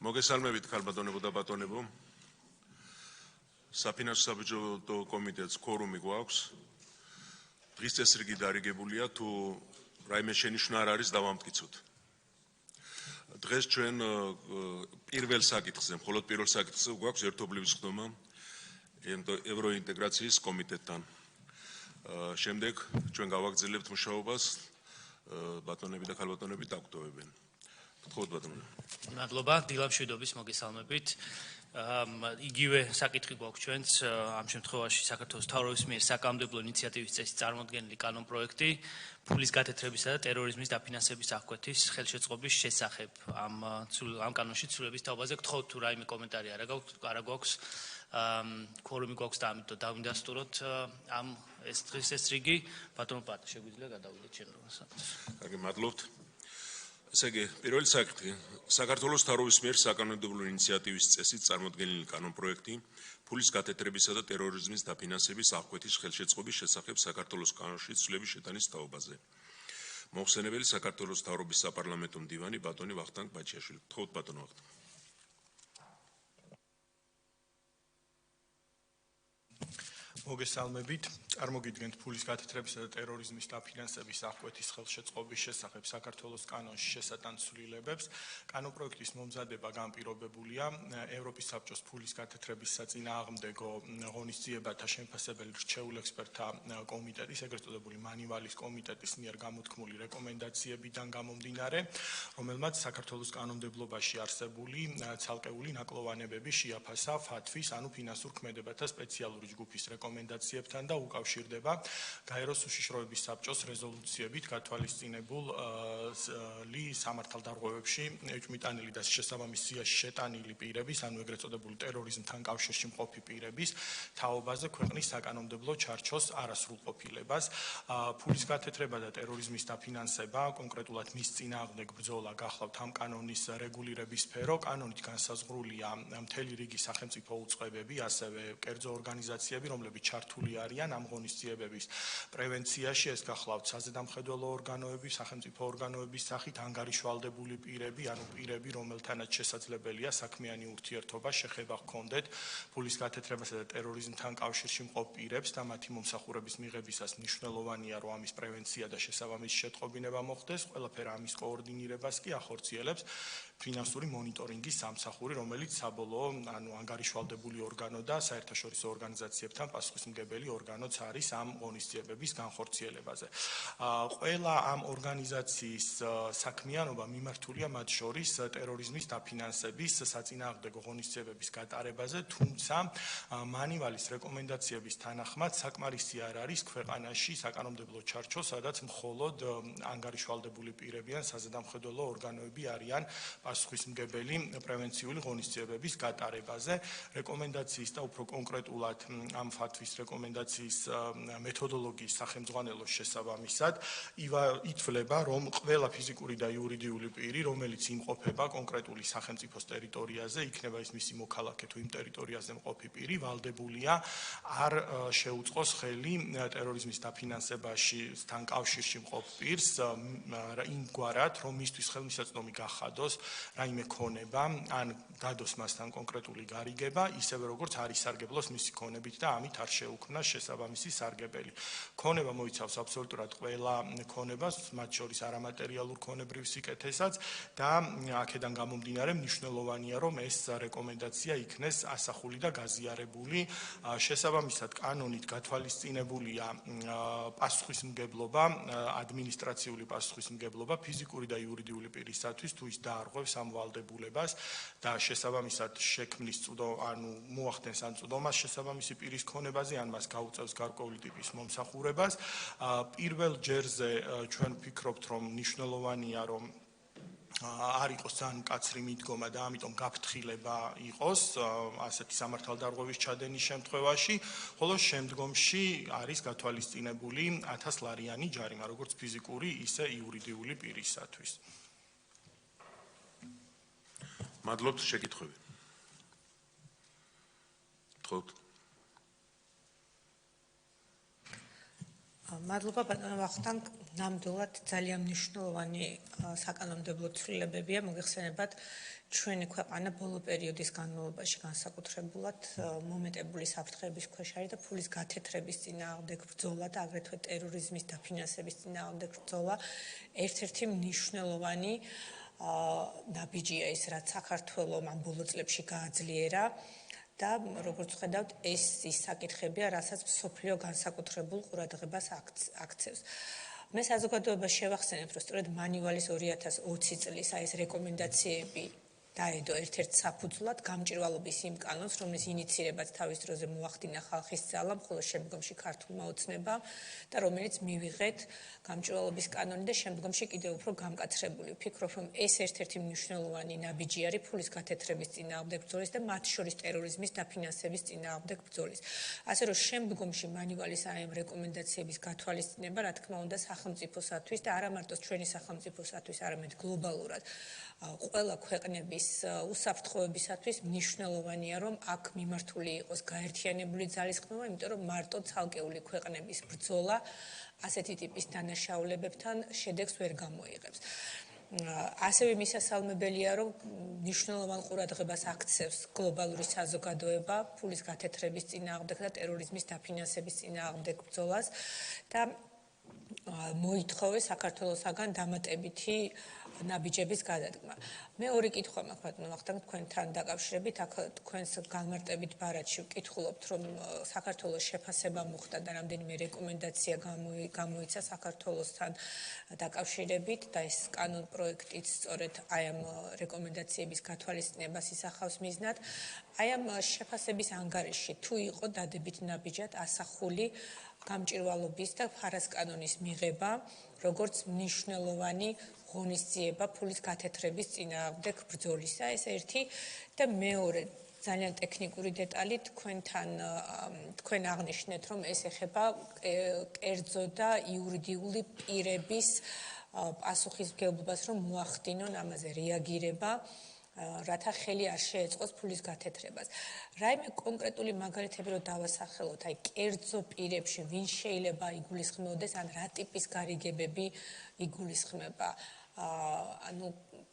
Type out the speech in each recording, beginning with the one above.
მოგესალმებით ქალბატონებო და ბატონებო. საფინანსო საბიუჯეტო კომიტეტს quorum-ი გვაქვს. დღის წესრიგი დარიგებულია, თუ რაიმე შენიშვნა არ არის, დავამტკიცოთ. დღეს ჩვენ პირველ საკითხზე, მხოლოდ პირველ საკითხზე გვაქვს ერთობლივი სხდომა ევროინტეგრაციის კომიტეტთან. შემდეგ ჩვენ გავაგრძელებთ მუშაობას, ბატონები და ქალბატონები დაგვტოვებენ. გთხოვთ ბატონო. მადლობა, დილამშვიდობის მოგესალმებით. იგივე საკითხი გვაქვს ჩვენც, ამ შემთხვევაში საქართველოს მთავრობის მიერ საკანონმდებლო ინიციატივის წესით წარმოდგენილი კანონპროექტი ფულის გათეთრებისა და ტერორიზმის დაფინანსების აღკვეთის ხელშეწყობის შესახებ. ამ კანონში ცვლილების თაობაზე გთხოვთ, თუ რაიმე კომენტარი არა გვაქვს. quorum-ი გვაქვს და ამიტომ დავინდასტუროთ ამ ეს დღის წესრიგი. ბატონო პატა, შეგვიძლია გადავიდეთ შეგროვებას. კარგი, მადლობთ. ესე იგი, პირველი საკითხი, საქართველოს მთავრობის მიერ საკანონმდებლო ინიციატივის წესით წარმოდგენილი კანონპროექტი ფულის გათეთრებისა და ტერორიზმის დაფინანსების აღკვეთის ხელშეწყობის შესახებ საქართველოს კანონში ცვლილების შეტანის თაობაზე. მოხსენებელი საქართველოს მთავრობის საპარლამენტო მდივანი ბატონი ვახტანგ ბაჩიაშვილი. გთხოვთ ბატონო ვახტანგ. მოგესალმებით. წარმოგიდგენთ ფულის გათეთრებისა და ტერორიზმის დაფინანსების აღკვეთის ხელშეწყობის შესახებ საქართველოს კანონში შესატან ცვლილებებს. კანონპროექტის მომზადება განპირობებულია ევროპის საბჭოს ფულის გათეთრების საწინააღმდეგო ღონისძიებათა შემფასებელი რჩეულ ექსპერტთა კომიტეტის, ეგრეთ წოდებული მანივალის კომიტეტის მიერ გამოთქმული რეკომენდაციებიდან გამომდინარე, რომელმაც საქართველოს კანონმდებლობაში არსებული ცალკეული ნაკლოვანებები შეაფასა FATF-ის, ანუ ფინანსურ ქმედებათა სპეციალური ჯგუფის რეკომენდაციებთან და უკავშირდება გაეროს უშიშროების საბჭოს რეზოლუციებით გათვალისწინებული სამართალდარღვევებში ეჭვმიტანილი და შესაბამის სიაში შეტანილი პირების, ანუ ეგრეთ წოდებული ტერორიზმთან კავშირში მყოფი პირების თაობაზე ქვეყნის საკანონმდებლო ჩარჩოს არასრულყოფილებას. ფულის გათეთრება და ტერორიზმის დაფინანსება, კონკრეტულად მის წინააღმდეგ ბრძოლა გახლავთ ამ კანონის რეგულირების სფერო. კანონით განსაზღვრულია მთელი რიგი სახელმწიფო უწყებები, ასევე კერძო ორგანიზაციები, რომლებიც ჩართული არიან ამ ღონისძიებების პრევენციაში. ეს გახლავთ საზედამხედველო ორგანოები, სახელმწიფო ორგანოების სახით ანგარიშვალდებული პირები, ანუ პირები, რომელთანაც შესაძლებელია საქმიანი ურთიერთობა შეხება ჰქონდეთ ფულის გათეთრებასა და ტერორიზმთან კავშირში მყოფ პირებს და მათი მომსახურების მიღებისას მნიშვნელოვანია, რომ ამის პრევენცია და შესაბამისი შეტყობინება მოხდეს. ყველაფერ ამის კოორდინირებას კი ახორციელებს ფინანსური მონიტორინგის სამსახური, რომელიც საბოლოო, ანუ ანგარიშვალდებული ორგანო და საერთაშორისო ორგანიზაციებთან პასუხისმგებელი ორგანოც არის ამ ღონისძიებების განხორციელებაზე. ყველა ამ ორგანიზაციის საქმიანობა მიმართულია მათ შორის ტერორიზმის დაფინანსების საწინააღმდეგო ღონისძიებების გატარებაზე, თუმცა მანივალის რეკომენდაციების თანახმად საკმარისი არ არის ქვეყანაში საკანონმდებლო ჩარჩო, სადაც მხოლოდ ანგარიშვალდებული პირები ან საზედამხედველო ორგანოები არიან პასუხისმგებელი პრევენციული ღონისძიებების გატარებაზე. რეკომენდაციის და უფრო კონკრეტულად ამ FATF-ის რეკომენდაციის მეთოდოლოგიის სახელმძღვანელოს შესაბამისად ითვლება, რომ ყველა ფიზიკური და იურიდიული პირი, რომელიც იმყოფება კონკრეტული სახელმწიფოს ტერიტორიაზე, იქნება ის მისი მოქალაქე თუ იმ ტერიტორიაზე მყოფი პირი, ვალდებულია არ შეუწყოს ხელი ტერორიზმის დაფინანსებაში თან კავშირში მყოფ პირს იმგვარად, რომ მისთვის ხელმისაწვდომი გახადოს რაიმე ქონება, ან დადოს მასთან კონკრეტული გარიგება, ისევე როგორც არ ისარგებლოს მისი ქონებით და ამით არ შეუქმნას შესაბამისი სარგებელი. ქონება მოიცავს აბსოლუტურად ყველა ქონებას, მათ შორის არამატერიალურ ქონებრივ სიკეთესაც და აქედან გამომდინარე მნიშვნელოვანია, რომ ეს რეკომენდაცია იქნეს ასახული და გაზიარებული. შესაბამისად, კანონით გათვალისწინებულია პასუხისმგებლობა, ადმინისტრაციული პასუხისმგებლობა ფიზიკური და იურიდიული პირისათვის, თუ ის დაარღვევს ამ ვალდებულებას და შესაბამისად შექმნის ანუ მოახდენს ამ წვდომას შესაბამისი პირის ქონებაზე, ან მას გაუწევს გარკვეული ტიპის მომსახურებას. პირველ ჯერზე ჩვენ ვფიქრობთ, რომ მნიშვნელოვანია, რომ არ იყოს ძალიან მკაცრი მიდგომა და ამიტომ გაფრთხილება იყოს ასეთი სამართალდარღვევის ჩადენის შემთხვევაში, ხოლო შემდგომში არის გათვალისწინებული 1000 ლარიანი ჯარიმა, როგორც ფიზიკური, ისე იურიდიული პირისათვის. მადლობთ, შეკითხვები. გთხოვთ. მადლობა ბატონო ვახტანგ. ნამდვილად ძალიან მნიშვნელოვანი საკანონმდებლო ცვლილებებია, მოგეხსენებათ, ჩვენი ქვეყანა ბოლო პერიოდის განმავლობაში განსაკუთრებულად მომეტებული საფრთხეების ქვეშ არის და ფულის გათეთრების წინააღმდეგ ბრძოლა და აგრეთვე ტერორიზმის დაფინანსების წინააღმდეგ ბრძოლა ერთ-ერთი მნიშვნელოვანი ნაბიჯია ის, რაც საქართველოს ამ ბოლო წლებში გააძლიერა და როგორც ხედავთ, ეს ის საკითხებია, რასაც მსოფლიო განსაკუთრებულ ყურადღებას აქცევს. მე საზოგადოებას შევახსენებ, რომ სწორედ მანივალის 2020 წლის ეს რეკომენდაციები დაედო ერთ-ერთ საფუძვლად გამჭვირვალობის იმ კანონს, რომლის ინიცირებაც თავის დროზე მოახდინა ხალხის ძალამ, ხოლო შემდგომში ქართულმა ოცნებამ და რომელიც მივიღეთ გამჭვირვალობის კანონი და შემდგომში კიდევ უფრო გამკაცრებული. ვფიქრობ, რომ ეს ერთ-ერთი მნიშვნელოვანი ნაბიჯი არის ფულის გათეთრების წინააღმდეგ ბრძოლის და მათ შორის ტერორიზმის დაფინანსების წინააღმდეგ ბრძოლის. ასე რომ შემდგომში მანივალის ამ რეკომენდაციების გათვალისწინება, რა თქმა უნდა, სახელმწიფოსათვის და არა მარტო ჩვენი სახელმწიფოსათვის, არამედ გლობალურად ყველა ქვეყნების უსაფრთხოებისათვის მნიშვნელოვანია, რომ აქ მიმართული იყოს გაერთიანებული ძალისხმევა, იმიტომ რომ მარტო ცალკეული ქვეყნების ბრძოლა ასეთი ტიპის დანაშაულებებთან შედეგს ვერ გამოიღებს. ასევე მისასალმებელია, რომ მნიშვნელოვან ყურადღებას აქცევს გლობალური საზოგადოება ფულის გათეთრების წინააღმდეგ და ტერორიზმის დაფინანსების წინააღმდეგ ბრძოლას და მოითხოვეს საქართველოსაგან დამატებითი ნაბიჯების გადადგმა. მე ორი კითხვა მაქვს, ბატონო ვახტანგ, თქვენთან დაკავშირებით, აქ თქვენს განმარტებით ბარათში ვკითხულობთ, რომ საქართველოს შეფასება მოხდა და რამდენიმე რეკომენდაცია გამოიცა საქართველოსთან დაკავშირებით და ეს კანონ პროექტიც სწორედ აი ამ რეკომენდაციების გათვალისწინებას ისახავს მიზნად. აი ამ შეფასების ანგარიში თუ იყო დადებით ნაბიჯად ასახული გამჭვირვალობის და ფარასკანონის მიღება, როგორც მნიშვნელოვანი ღონისძიება ფულის გათეთრების წინააღმდეგ ბრძოლისა, ეს ერთი და მეორე ძალიან ტექნიკური დეტალი თქვენ აღნიშნეთ, რომ ეს ეხება კერძო და იურიდიული პირების პასუხისმგებლობას, რომ მოახდინონ ამაზე რეაგირება, რათა ხელი არ შეეწყოს ფულის გათეთრებას. რაიმე კონკრეტული მაგალითები რომ დავასახელოთ, აი კერძო პირებში ვინ შეიძლება იგულისხმებოდეს, ან რა ტიპის გარიგებები იგულისხმება, ანუ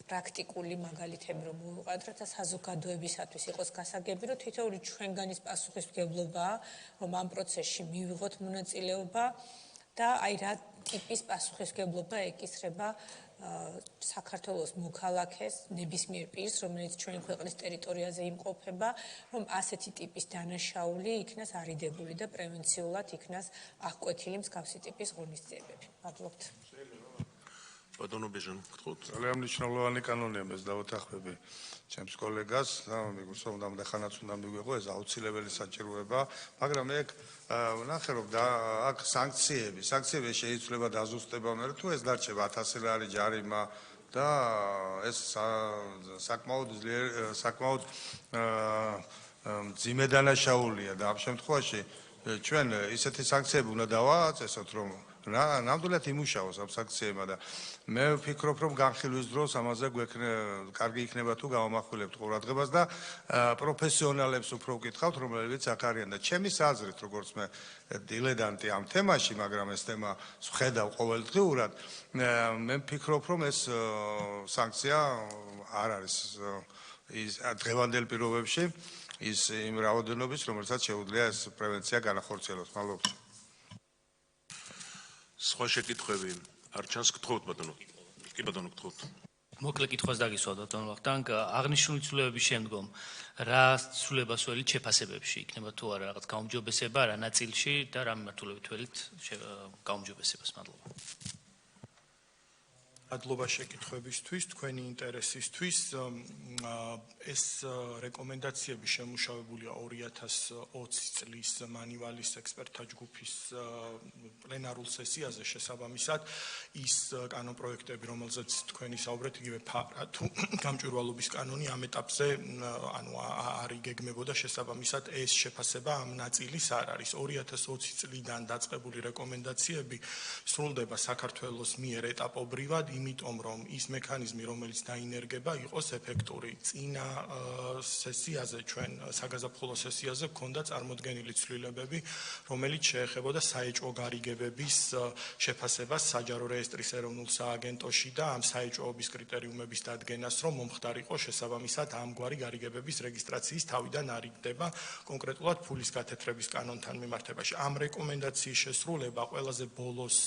პრაქტიკული მაგალითები რომ მოვიყვანოთ, რათა საზოგადოებისათვის იყოს გასაგები, რომ თითოეული ჩვენგანის პასუხისმგებლობაა, რომ ამ პროცესში მივიღოთ მონაწილეობა და აი რა ტიპის პასუხისმგებლობა ეკისრება საქართველოს მოქალაქეს, ნებისმიერ პირს, რომელიც ჩვენი ქვეყნის ტერიტორიაზე იმყოფება, რომ ასეთი ტიპის დანაშაული იქნას არიდებული და პრევენციულად იქნას აღკვეთილი მსგავსი ტიპის ღონისძიებები. მადლობთ. ბატონო ბეჟან, გთხოვთ. ძალიან მნიშვნელოვანი კანონია, მე დავეთანხმები ჩემს კოლეგას და მეგობრებო, ხანაც უნდა მიგვიღო ეს აუცილებელი საჭიროება, მაგრამ მე ვნახე რომ აქ სანქციები შეიძლება დაზუსტება, მაგრამ თუ ეს დარჩება 1000 ლარი ჯარიმა და ეს საკმაოდ მძიმე დანაშაულია და ამ შემთხვევაში ჩვენ ისეთი სანქციები უნდა დავაწესოთ, რომ ნამდვილად იმუშაოს ამ სანქციებმა და მე ვფიქრობ, რომ განხილვის დროს ამაზე კარგი იქნება თუ გავამახვილებთ ყურადღებას და პროფესიონალებს უფრო ვკითხავთ, რომლებიც აქ არიან და ჩემის აზრით, როგორც მე დილედანტი ამ თემაში, მაგრამ ეს თემა ვხედავ ყოველდღიურად, მე ვფიქრობ, რომ ეს სანქცია არ არის ის დღევანდელ პირობებში ის იმ რაოდენობის, რომელსაც შეუძლია ეს პრევენცია განახორციელოს. მადლობა. სხვა შეკითხვები არ ჩანს, გთხოვთ ბატონო. კი ბატონო, გთხოვთ. მოკლე კითხვას დაგისვათ, ბატონო ვახტანგ, აღნიშნული ცვლილებების შემდგომ რა ცვლილებას ველით შეფასებებში იქნება თუ არა რაღაც გაუმჯობესება რა ნაწილში და რა მიმართულებით ველით გაუმჯობესებას? მადლობა. მადლობა შეკითხვებისთვის, თქვენი ინტერესისთვის. ეს რეკომენდაციები შემუშავებულია 2020 წლის მანივალის ექსპერტთა ჯგუფის პლენარულ სესიაზე შესაბამისად ის კანონპროექტები, რომელზეც თქვენი საუბრეთ, იგივე ფარა თუ გამჭვირვალობის კანონი ამ ეტაპზე არ იგეგმებოდა შესაბამისად ეს შეფასება ამ ნაწილის არ არის. 2020 წლიდან დაწყებული რეკომენდაციები სრულდება საქართველოს მიერ ეტაპობრივად იმ იმიტომ რომ ის მექანიზმი, რომელიც დაინერგება, იყოს ეფექტური. წინა სესიაზე ჩვენ საგაზაფხულო სესიაზე გქონდა წარმოდგენილი ცვლილებები, რომელიც შეეხებოდა საეჭვო გარიგებების შეფასებას საჯარო რეესტრის ეროვნულ სააგენტოში და ამ საეჭვოების კრიტერიუმების დადგენას, რომ მომხდარიყო შესაბამისად ამგვარი გარიგებების რეგისტრაციის თავიდან არიგდება კონკრეტულად ფულის გათეთრების კანონთან მიმართებაში. ამ რეკომენდაციის შესრულება ყველაზე ბოლოს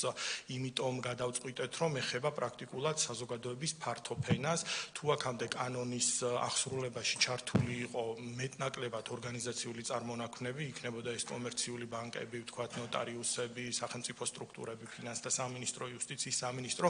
იმიტომ გადავწყვიტეთ, რომ ეხება პრაქტიკულად საზოგადოების ფართო ფენას. თუ აქამდე კანონის აღსრულებაში ჩართული იყო მეტნაკლებად ორგანიზაციული წარმონაქმნები, იქნებოდა ეს კომერციული ბანკები, ვთქვათ, ნოტარიუსები, სახელმწიფო სტრუქტურები, ფინანსთა სამინისტრო, იუსტიციის სამინისტრო,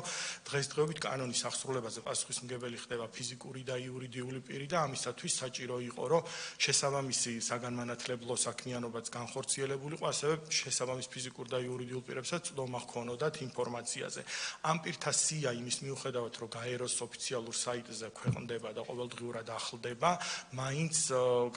დღესდღეობით კანონის აღსრულებაზე პასუხისმგებელი ხდება ფიზიკური და იურიდიული პირი და ამისათვის საჭირო იყო, რომ შესაბამისი საგანმანათლებლო საქმიანობაც განხორციელებულიყო, ასევე შესაბამის ფიზიკურ და იურიდიულ პირებსაც წვდომა ჰქონოდათ ინფორმაციაზე. ამ პირთა სია იმის მიუხედავად, რომ გაეროს ოფიციალურ საიტზე ქვეყნდება და ყოველდღიურად ახლდება, მაინც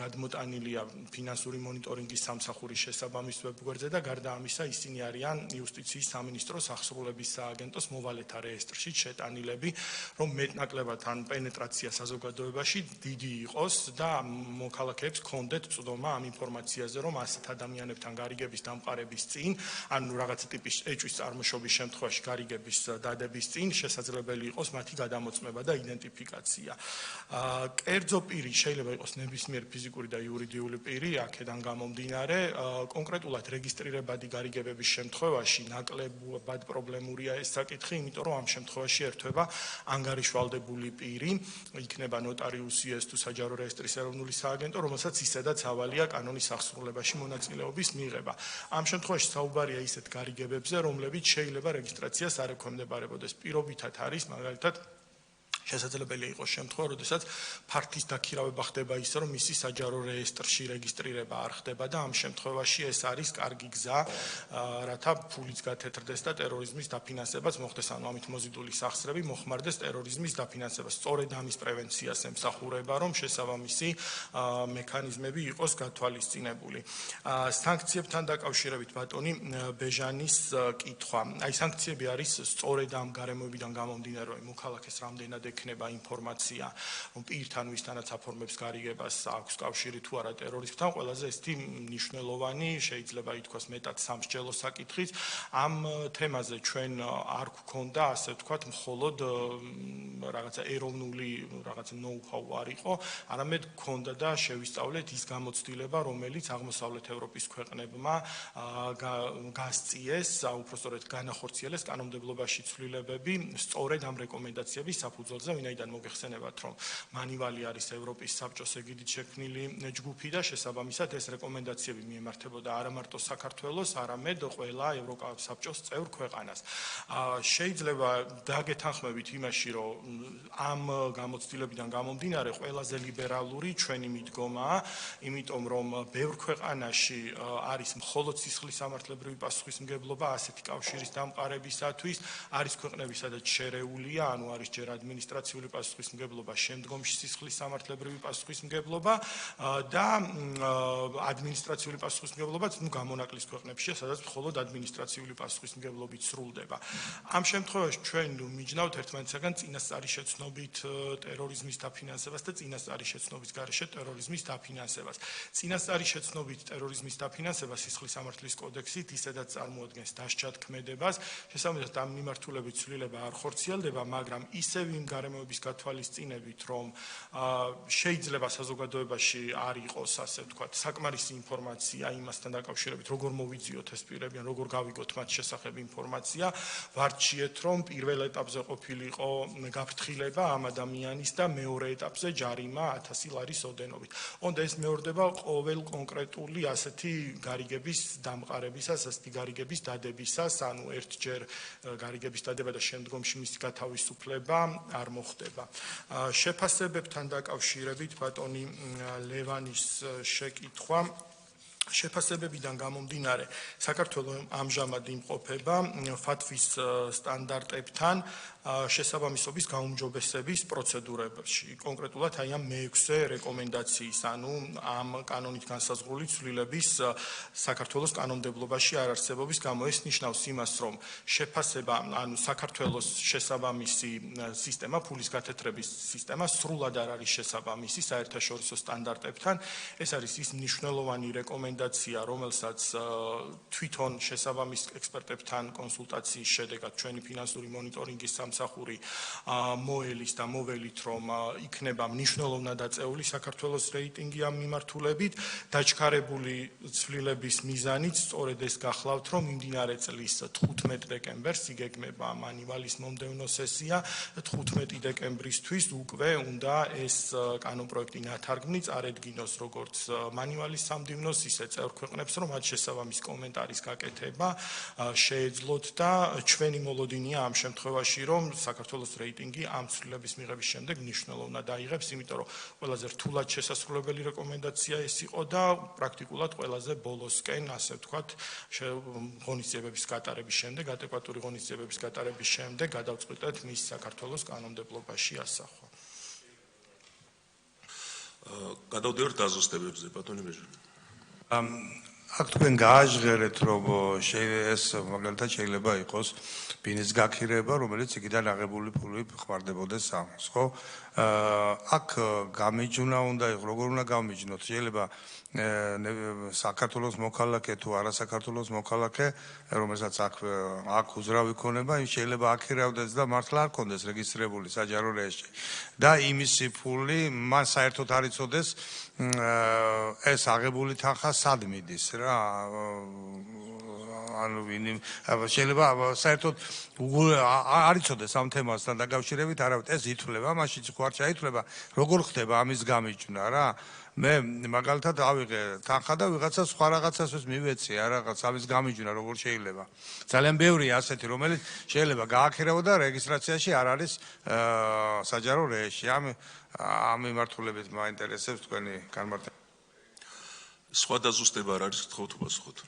გადმოტანილია ფინანსური მონიტორინგის სამსახურის შესაბამის ვებგვერდზე და გარდა ამისა ისინი არიან იუსტიციის სამინისტროს აღსრულების სააგენტოს მოვალეთა რეესტრში შეტანილები, რომ მეტნაკლებად ან პენეტრაცია საზოგადოებაში დიდი იყოს და მოქალაქეებს ჰქონდეთ წვდომა ამ ინფორმაციაზე, რომ ასეთ ადამიანებთან გარიგების დამყარების წინ, ანუ რაღაცა ტიპის ეჭვის წარმოშობის შემთხვევაში გარიგების დადების წინ შესაძლებელი იყოს მათი გადამოწმება და იდენტიფიკაცია. კერძო პირი შეიძლება იყოს ნებისმიერ ფიზიკური და იურიდიული პირი, აქედან გამომდინარე, კონკრეტულად რეგისტრირებადი გარიგებების შემთხვევაში ნაკლებად პრობლემურია ეს საკითხი, იმიტომ რომ ამ შემთხვევაში ერთვება ანგარიშვალდებული პირი, იქნება ნოტარიუსი ეს თუ საჯარო რეესტრის ეროვნული სააგენტო, რომელსაც ისედაც ავალია კანონის აღსრულებაში მონაწილეობის მიღება. ამ შემთხვევაში საუბარია ისეთ გარიგებებზე, რომლებიც შეიძლება რეგისტრაციას არ ექვემდებარებოდეს. პირობითად არის მაგალითად შესაძლებელია იყოს შემთხვევა, როდესაც ფართის დაქირავება ხდება ისე, რომ მისი საჯარო რეესტრში რეგისტრირება არ ხდება და ამ შემთხვევაში ეს არის კარგი გზა, რათა ფულიც გათეთრდეს და ტერორიზმის დაფინანსებაც მოხდეს, ანუ ამით მოზიდული სახსრები მოხმარდეს ტერორიზმის დაფინანსებას. სწორედ ამის პრევენციას ემსახურება, რომ შესაბამისი მექანიზმები იყოს გათვალისწინებული. სანქციებთან დაკავშირებით ბატონი ბეჟანის კითხვა. აი სანქციები არის სწორედ ამ გარემოებიდან გამომდინარე, რომ მოქალაქეს რამდენად ექნება ინფორმაცია, რომ პირთან ვისთანაც აფორმებს გარიგებას აქვს კავშირი თუ არა ტერორიზმთან, ყველაზე ესეთი მნიშვნელოვანი, შეიძლება ითქვას მეტად სამსჯელო საკითხიც. ამ თემაზე ჩვენ არ გვქონდა, ასე ვთქვათ, მხოლოდ რაღაცა ეროვნული რაღაცა ნოუ-ჰაუ არ იყო, არამედ გვქონდა და შევისწავლეთ ის გამოცდილება, რომელიც აღმოსავლეთ ევროპის ქვეყნებმა გასწიეს, უпростоრეთ განახორციელეს კანონმდებლობაში ცვლილებები, სწორედ ამ რეკომენდაციების საფუძველზე, ვინაიდან მოგეხსენებათ, რომ მანივალი არის ევროპის საბჭოს ეგიდით შექმნილი ჯგუფი და შესაბამისად ეს რეკომენდაციები მიემართებოდა არა მარტო საქართველოს, არამედ ყველა ევროსაბჭოს წევრ ქვეყანას. შეიძლება დაგეთანხმებით იმაში, რომ ამ გამოცდილებიდან გამომდინარე ყველაზე ლიბერალური ჩვენი მიდგომაა, იმიტომ რომ ბევრ ქვეყანაში არის მხოლოდ სისხლის სამართლებრივი პასუხისმგებლობა ასეთი კავშირის დამყარებისათვის, არის ქვეყნები, სადაც შერეულია, ანუ არის ჯერ ადმინისტრაციული პასუხისმგებლობა, შემდგომში სისხლის სამართლებრივი პასუხისმგებლობა და ადმინისტრაციული პასუხისმგებლობაც გამონაკლის ქვეყნებშია, სადაც მხოლოდ ადმინისტრაციული პასუხისმგებლობით სრულდება. ამ შემთხვევაში ჩვენ მიჯნავთ ერთმანეთისაგან წინასწარი შეცნობით ტერორიზმის დაფინანსებას და წინასწარი შეცნობის გარეშე ტერორიზმის დაფინანსებას. წინასწარი შეცნობით ტერორიზმის დაფინანსებას სისხლის სამართლის კოდექსით ისედაც წარმოადგენს დასჯად ქმედებას, შესაბამისად ამ მიმართულებით ცვლილება არ ხორციელდება, მაგრამ ისევ იმ გარემოების გათვალისწინებით, რომ შეიძლება საზოგადოებაში არ იყოს, ასე ვთქვათ, საკმარისი ინფორმაცია იმასთან დაკავშირებით, როგორ მოვიძიოთ ეს პირები, ან როგორ გავიგოთ მათ შესახებ ინფორმაცია, ვარჩიეთ, რომ პირველ ეტაპზე ყოფილიყო გაფრთხილება ამ ადამიანის და მეორე ეტაპზე ჯარიმა 1000 ლარის ოდენობით. Onda ეს მეორდება ყოველ კონკრეტული ასეთი გარიგების დამყარებისას, ასეთი გარიგების დადებისას, ანუ ერთჯერ გარიგების დადება და შემდგომში მისი გათავისუფლება არ მოხდება. შეფასებებთან დაკავშირებით ბატონი ლევანის შეკითხვა შეფასებებიდან გამომდინარე, საქართველოს ამჟამად იმყოფება FATF-ის სტანდარტებთან შესაბამისობის გაუმჯობესების პროცედურებში. კონკრეტულად აი ამ მე-6 რეკომენდაციის, ანუ ამ კანონით განსაზღვრული ცვლილების საქართველოს კანონმდებლობაში არარსებობის გამო ეს ნიშნავს იმას, რომ შეფასება, ანუ საქართველოს შესაბამისი სისტემა, ფულის გათეთრების სისტემა სრულად არ არის შესაბამისი საერთაშორისო სტანდარტებთან. ეს არის ის მნიშვნელოვანი რეკომენდაცია, რომელსაც თვითონ შესაბამის ექსპერტებთან კონსულტაციის შედეგად ჩვენი ფინანსური მონიტორინგის სამსახური მოელის და მოველით, რომ იქნება მნიშვნელოვნად აწეული საქართველოს რეიტინგი ამ მიმართულებით. დაჩქარებული ცვლილების მიზანიც სწორედ ეს გახლავთ, რომ მიმდინარე წლის 15 დეკემბერს იგეგმება მანივალის მომდევნო სესია, 15 დეკემბრისთვის უკვე უნდა ეს კანონპროექტი ნათარგმნი წარედგინოს როგორც მანივალის სამდივნოს, ისე წევრ ქვეყნებს, რომ მათ შესაბამის კომენტარის გაკეთება შეეძლოთ და ჩვენი მოლოდინია ამ შემთხვევაში, რომ საქართველოს რეიტინგი ამ ცვლილების მიღების შემდეგ მნიშვნელოვნად აიღებს, იმიტომ რომ ყველაზე რთულად შესასრულებელი რეკომენდაცია ეს იყო და პრაქტიკულად ყველაზე ბოლოსკენ, ასე ვთქვათ, ღონისძიებების გატარების შემდეგ, ადეკვატური ღონისძიებების გატარების შემდეგ გადავწყვიტეთ მის საქართველოს კანონმდებლობაში ასახვა. გადავდივართ დაზუსტებებზე, ბატონი მეჟანი. აქ თქვენ გააჟღერეთ, რომ ეს მაგალითად შეიძლება იყოს ბინის გაქირება, რომელიც იქიდან აღებული ფული ხმარდებოდეს სამს, ხო? აქ გამიჯვნა უნდა იყოს, როგორ უნდა გამიჯნოთ? შეიძლება საქართველოს მოქალაქე თუ არა საქართველოს მოქალაქე, რომელსაც აქ უძრავი ქონება, იმ შეიძლება აქირავდეს და მართლა არ ქონდეს რეგისტრირებული საჯარო რეესტრში. და იმისი ფული მან საერთოდ არ იცოდეს ეს აღებული თანხა სად მიდის რა. ანუ შეიძლება საერთოდ არ იცოდეს ამ თემასთან დაკავშირებით, არავით ეს ითვლება, მაშინ ხო არ ჩაითვლება, როგორ ხდება ამის გამიჯვნა რა. მე მაგალითად ავიღე თანხა და ვიღაცა სხვა რაღაცას მივეცია რაღაც ამის გამიჯვნა როგორ შეიძლება. ძალიან ბევრია ასეთი, რომელიც შეიძლება გააქირავო და რეგისტრაციაში არ არის საჯარო რეესტრში. ამ მიმართულებით მაინტერესებს თქვენი განმარტება. სხვა დაზუსტება არ არის, გთხოვთ უპასუხოთ.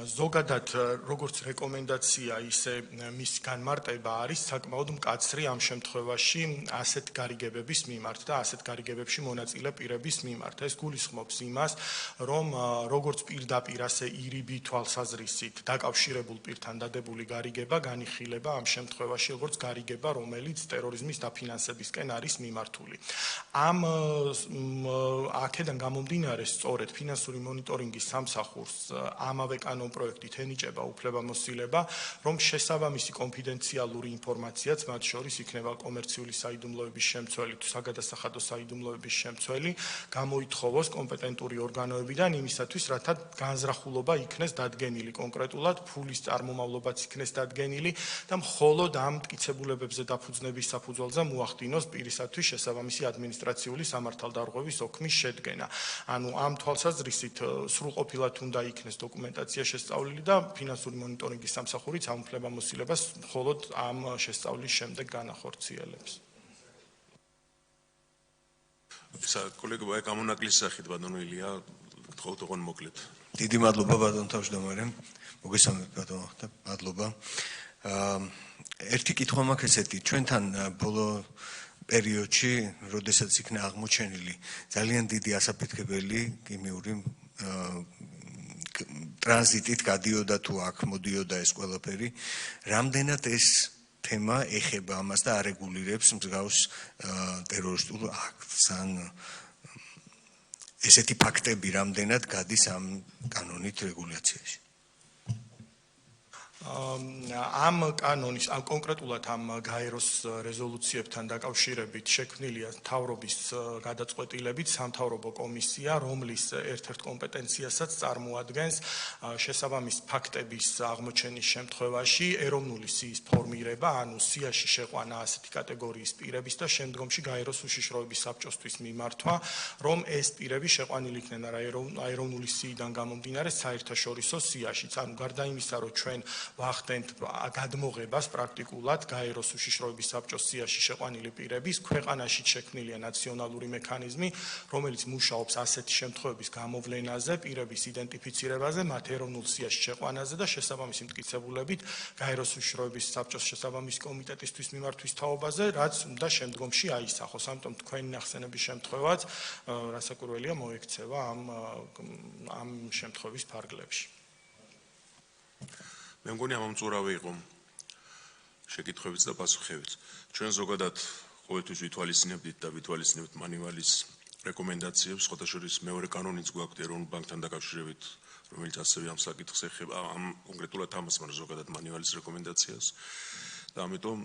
ზოგადად როგორც რეკომენდაცია, ისე მის განმარტება არის საკმაოდ მკაცრი ამ შემთხვევაში ასეთ გარიგებების მიმართ და ასეთ გარიგებებში მონაწილე პირების მიმართ. ეს გულისხმობს იმას, რომ როგორც პირდაპირ, ასე ირიბი თვალსაზრისით დაკავშირებულ პირთან დადებული გარიგება განიხილება ამ შემთხვევაში როგორც გარიგება, რომელიც ტერორიზმის დაფინანსებისკენ არის მიმართული. აქედან გამომდინარე, სწორედ ფინანსური მონიტორინგის სამსახურს ამავე კანონპროექტით ენიჭება უფლებამოსილება, რომ შესაბამისი კონფიდენციალური ინფორმაციაც, მათ შორის იქნება კომერციული საიდუმლოების შემცველი თუ საგადასახადო საიდუმლოების შემცველი, გამოითხოვოს კომპეტენტური ორგანოებიდან იმისათვის, რათა განზრახულობა იქნეს დადგენილი კონკრეტულად, ფულის წარმომავლობაც იქნეს დადგენილი და მხოლოდ ამ მტკიცებულებებზე დაფუძნების საფუძველზე მოახდინოს პირისათვის შესაბამისი ადმინისტრაციული სამართალდარღვევის ოქმის შედგენა. ანუ ამ თვალსაზრისით სრულყოფილად უნდა იქნეს დოკუმენტაცია შესწავლილი და ფინანსური მონიტორინგის სამსახურიც ამ უფლებამოსილებას მხოლოდ ამ შესწავლის შემდეგ განახორციელებს. კოლეგო, აი გამონაკლის სახით ბატონო ილია, გთხოვთ ოღონ მოკლედ. დიდი მადლობა ბატონ თავმჯდომარე. მოგესალმებით ბატონო, მადლობა. ერთი კითხვა მაქვს ესეთი, ჩვენთან ბოლო პერიოდში, როდესაც იქნა აღმოჩენილი ძალიან დიდი ასაფეთქებელი ქიმიური ტრანზიტით გადიოდა თუ აქ მოდიოდა ეს ყველაფერი, რამდენად ეს თემა ეხება ამას და არეგულირებს მსგავს ტერორისტულ აქტს ან ესეთი ფაქტები რამდენად გადის ამ კანონით რეგულაციაში. ამ კანონის, კონკრეტულად ამ გაეროს რეზოლუციებთან დაკავშირებით შექმნილია მთავრობის გადაწყვეტილებით სამთავრობო კომისია, რომლის ერთ-ერთ კომპეტენციასაც წარმოადგენს შესაბამის ფაქტების აღმოჩენის შემთხვევაში ეროვნული სიის ფორმირება, ანუ სიაში შეყვანა ასეთი კატეგორიის პირების და შემდგომში გაეროს უშიშროების საბჭოსთვის მიმართვა, რომ ეს პირები შეყვანილი იქნენ არა ეროვნული სიიდან გამომდინარე საერთაშორისო სიაშიც. ანუ გარდა იმისა, რომ ჩვენ ვახდენთ გადმოღებას პრაქტიკულად გაეროს უშიშროების საბჭოს სიაში შეყვანილი პირების ქვეყანაში შექმნილია ნაციონალური მექანიზმი, რომელიც მუშაობს ასეთი შემთხვევების გამოვლენაზე, პირების იდენტიფიცირებაზე, მათ ეროვნულ სიაში შეყვანაზე და შესაბამისი მტკიცებულებით გაეროს უშიშროების საბჭოს შესაბამისი კომიტეტისთვის მიმართვის თაობაზე, რაც უნდა შემდგომში აისახოს. ამიტომ თქვენი ნახსენების შემთხვევაც რასაკვირველია მოექცევა ამ შემთხვევის ფარგლებში. მე მგონი ამომწურავი იყო შეკითხვებიც და პასუხებიც. ჩვენ ზოგადად ყოველთვის ვითვალისწინებდით და ვითვალისწინებთ მანივალის რეკომენდაციებს, სხვათა შორის მეორე კანონიც გვაქვს ეროვნულ ბანკთან დაკავშირებით, რომელიც ასევე ამ საკითხს ეხება, ამ კონკრეტულად ამას, მაგრამ ზოგადად მანივალის რეკომენდაციას. და ამიტომ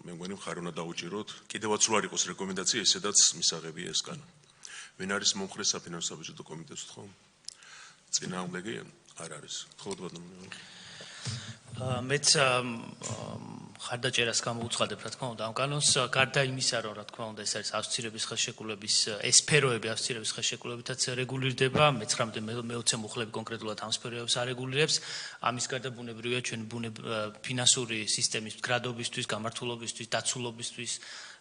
მე მგონი მხარი უნდა დაუჭიროთ, კიდევაც რო არ იყოს რეკომენდაცია, ესედაც მისაღებია ეს კანონი. ვინ არის მომხრე საფინანსო საბიუჯეტო კომიტეტს ხო? წინააღმდეგი არ არის. ხო ბატონო. მეც ხარდაჭერას გამოუცხადებ, რა თქმა უნდა, ამ კანონს გარდა იმისა, რომ რა თქმა უნდა ეს არის ასოცირების ხელშეკრულების სფეროები, ასოცირების ხელშეკრულებითაც რეგულირდება, მე-19 მე-20 მუხლები კონკრეტულად ამ სფეროებს არეგულირებს. ამის გარდა ბუნებრივია ჩვენ ფინანსური სისტემის მდგრადობისთვის, გამართულობისთვის, დაცულობისთვის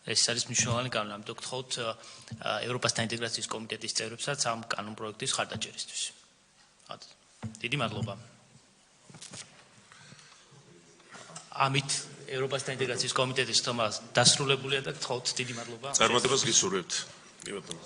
ეს არის მნიშვნელოვანი კანონი. ამიტომ გთხოვთ ევროპასთან ინტეგრაციის კომიტეტის წევრებსაც ამ კანონ პროექტის ხარდაჭერისთვის. დიდი მადლობა. ამით ევროპასთან ინტეგრაციის კომიტეტის თომა დასრულებულია და გთხოვთ დიდი მადლობა. წარმატებას გისურვებთ. კი ბატონო.